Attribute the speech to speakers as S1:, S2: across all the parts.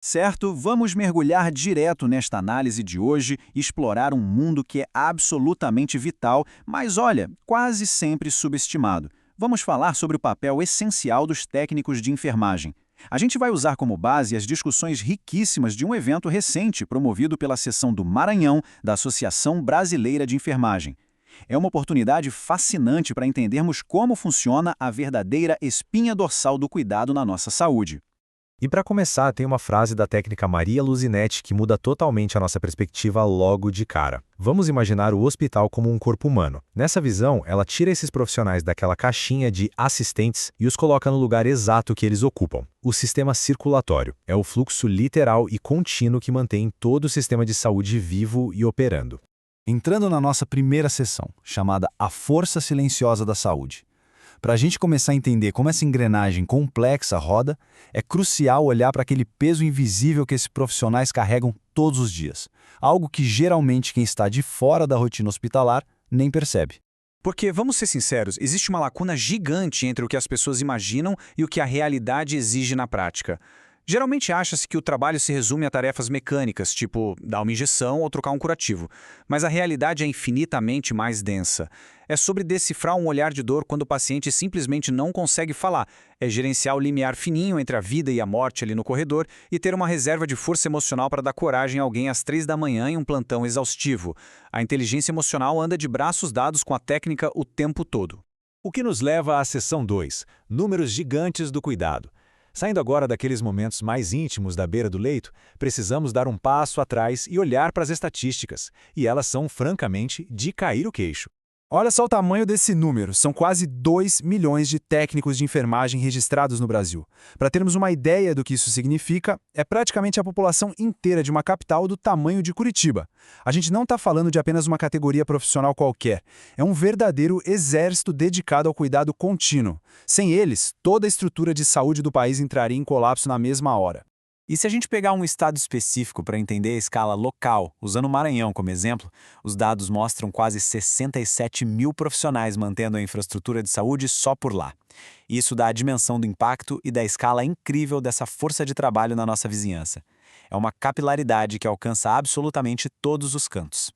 S1: Certo, vamos mergulhar direto nesta análise de hoje e explorar um mundo que é absolutamente vital, mas olha, quase sempre subestimado. Vamos falar sobre o papel essencial dos técnicos de enfermagem. A gente vai usar como base as discussões riquíssimas de um evento recente promovido pela seção do Maranhão da Associação Brasileira de Enfermagem. É uma oportunidade fascinante para entendermos como funciona a verdadeira espinha dorsal do cuidado na nossa saúde.
S2: E para começar, tem uma frase da técnica Maria Luzinetti que muda totalmente a nossa perspectiva logo de cara. Vamos imaginar o hospital como um corpo humano. Nessa visão, ela tira esses profissionais daquela caixinha de assistentes e os coloca no lugar exato que eles ocupam. O sistema circulatório é o fluxo literal e contínuo que mantém todo o sistema de saúde vivo e operando.
S3: Entrando na nossa primeira sessão, chamada A Força Silenciosa da Saúde. Para a gente começar a entender como essa engrenagem complexa roda, é crucial olhar para aquele peso invisível que esses profissionais carregam todos os dias, algo que geralmente quem está de fora da rotina hospitalar nem percebe.
S1: Porque, vamos ser sinceros, existe uma lacuna gigante entre o que as pessoas imaginam e o que a realidade exige na prática. Geralmente acha-se que o trabalho se resume a tarefas mecânicas, tipo dar uma injeção ou trocar um curativo. Mas a realidade é infinitamente mais densa. É sobre decifrar um olhar de dor quando o paciente simplesmente não consegue falar. É gerenciar o limiar fininho entre a vida e a morte ali no corredor e ter uma reserva de força emocional para dar coragem a alguém às 3 da manhã em um plantão exaustivo. A inteligência emocional anda de braços dados com a técnica o tempo todo.
S4: O que nos leva à seção 2, números gigantes do cuidado. Saindo agora daqueles momentos mais íntimos da beira do leito, precisamos dar um passo atrás e olhar para as estatísticas, e elas são, francamente, de cair o queixo.
S3: Olha só o tamanho desse número, são quase 2 milhões de técnicos de enfermagem registrados no Brasil. Para termos uma ideia do que isso significa, é praticamente a população inteira de uma capital do tamanho de Curitiba. A gente não está falando de apenas uma categoria profissional qualquer, é um verdadeiro exército dedicado ao cuidado contínuo. Sem eles, toda a estrutura de saúde do país entraria em colapso na mesma hora.
S1: E se a gente pegar um estado específico para entender a escala local, usando o Maranhão como exemplo, os dados mostram quase 67 mil profissionais mantendo a infraestrutura de saúde só por lá. Isso dá a dimensão do impacto e da escala incrível dessa força de trabalho na nossa vizinhança. É uma capilaridade que alcança absolutamente todos os cantos.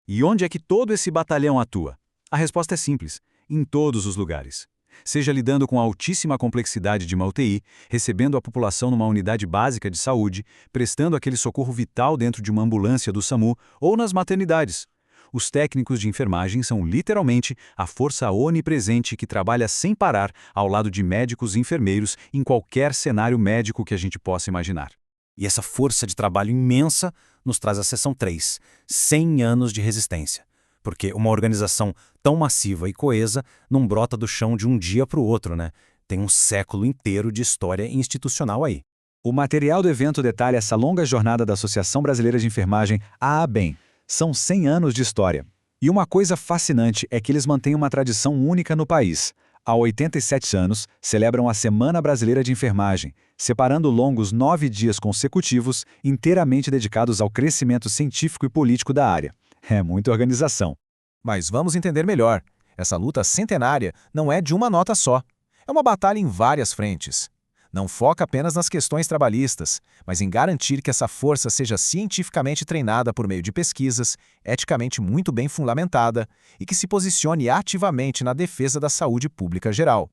S4: E onde é que todo esse batalhão atua? A resposta é simples: em todos os lugares. Seja lidando com a altíssima complexidade de uma UTI, recebendo a população numa unidade básica de saúde, prestando aquele socorro vital dentro de uma ambulância do SAMU ou nas maternidades. Os técnicos de enfermagem são literalmente a força onipresente que trabalha sem parar ao lado de médicos e enfermeiros em qualquer cenário médico que a gente possa imaginar.
S3: E essa força de trabalho imensa nos traz a seção 3, 100 anos de resistência. Porque uma organização tão massiva e coesa não brota do chão de um dia para o outro, né? Tem um século inteiro de história institucional aí.
S4: O material do evento detalha essa longa jornada da Associação Brasileira de Enfermagem, a ABEM. São 100 anos de história. E uma coisa fascinante é que eles mantêm uma tradição única no país. Há 87 anos, celebram a Semana Brasileira de Enfermagem, separando longos 9 dias consecutivos inteiramente dedicados ao crescimento científico e político da área. É muita organização.
S2: Mas vamos entender melhor. Essa luta centenária não é de uma nota só. É uma batalha em várias frentes. Não foca apenas nas questões trabalhistas, mas em garantir que essa força seja cientificamente treinada por meio de pesquisas, eticamente muito bem fundamentada e que se posicione ativamente na defesa da saúde pública geral.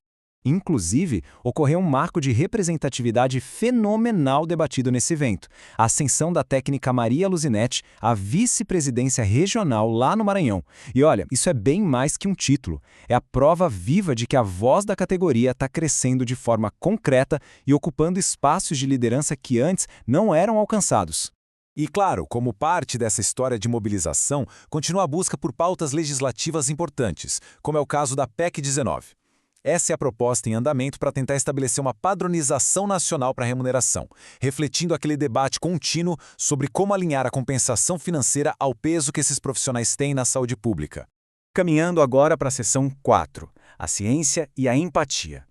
S2: Inclusive, ocorreu um marco de representatividade fenomenal debatido nesse evento, a ascensão da técnica Maria Luzinetti à vice-presidência regional lá no Maranhão. E olha, isso é bem mais que um título, é a prova viva de que a voz da categoria está crescendo de forma concreta e ocupando espaços de liderança que antes não eram alcançados.
S4: E claro, como parte dessa história de mobilização, continua a busca por pautas legislativas importantes, como é o caso da PEC 19. Essa é a proposta em andamento para tentar estabelecer uma padronização nacional para a remuneração, refletindo aquele debate contínuo sobre como alinhar a compensação financeira ao peso que esses profissionais têm na saúde pública.
S1: Caminhando agora para a seção 4, a ciência e a empatia.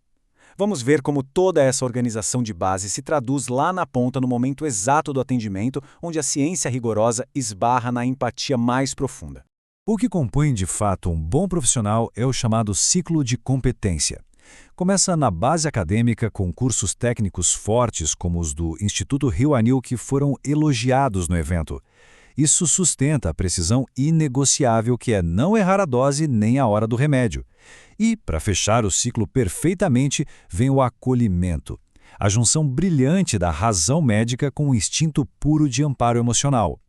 S1: Vamos ver como toda essa organização de base se traduz lá na ponta no momento exato do atendimento, onde a ciência rigorosa esbarra na empatia mais profunda.
S4: O que compõe de fato um bom profissional é o chamado ciclo de competência.
S2: Começa na base acadêmica com cursos técnicos fortes como os do Instituto Rio-Anil que foram elogiados no evento. Isso sustenta a precisão inegociável que é não errar a dose nem a hora do remédio. E, para fechar o ciclo perfeitamente, vem o acolhimento. A junção brilhante da razão médica com o instinto puro de amparo emocional.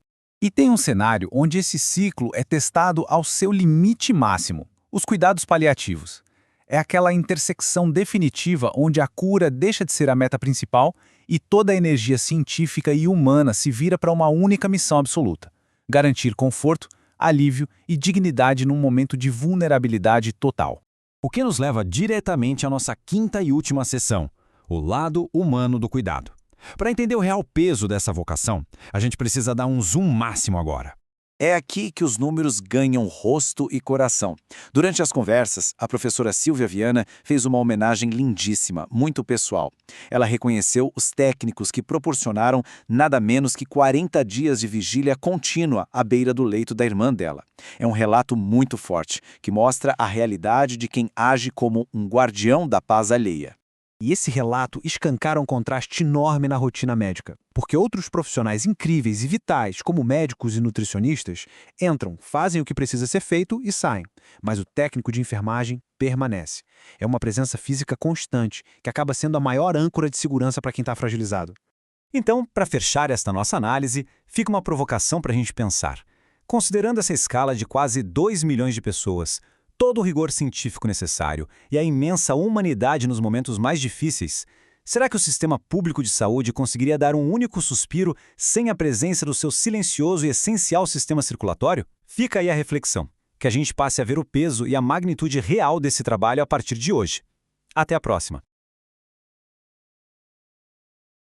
S1: E tem um cenário onde esse ciclo é testado ao seu limite máximo, os cuidados paliativos. É aquela intersecção definitiva onde a cura deixa de ser a meta principal e toda a energia científica e humana se vira para uma única missão absoluta: garantir conforto, alívio e dignidade num momento de vulnerabilidade total.
S5: O que nos leva diretamente à nossa quinta e última sessão, o lado humano do cuidado. Para entender o real peso dessa vocação, a gente precisa dar um zoom máximo agora.
S6: É aqui que os números ganham rosto e coração. Durante as conversas, a professora Silvia Viana fez uma homenagem lindíssima, muito pessoal. Ela reconheceu os técnicos que proporcionaram nada menos que 40 dias de vigília contínua à beira do leito da irmã dela. É um relato muito forte, que mostra a realidade de quem age como um guardião da paz alheia.
S3: E esse relato escancara um contraste enorme na rotina médica, porque outros profissionais incríveis e vitais, como médicos e nutricionistas, entram, fazem o que precisa ser feito e saem, mas o técnico de enfermagem permanece. É uma presença física constante, que acaba sendo a maior âncora de segurança para quem está fragilizado.
S5: Então, para fechar esta nossa análise, fica uma provocação para a gente pensar. Considerando essa escala de quase 2 milhões de pessoas, todo o rigor científico necessário e a imensa humanidade nos momentos mais difíceis, será que o sistema público de saúde conseguiria dar um único suspiro sem a presença do seu silencioso e essencial sistema circulatório? Fica aí a reflexão, que a gente passe a ver o peso e a magnitude real desse trabalho a partir de hoje. Até a próxima!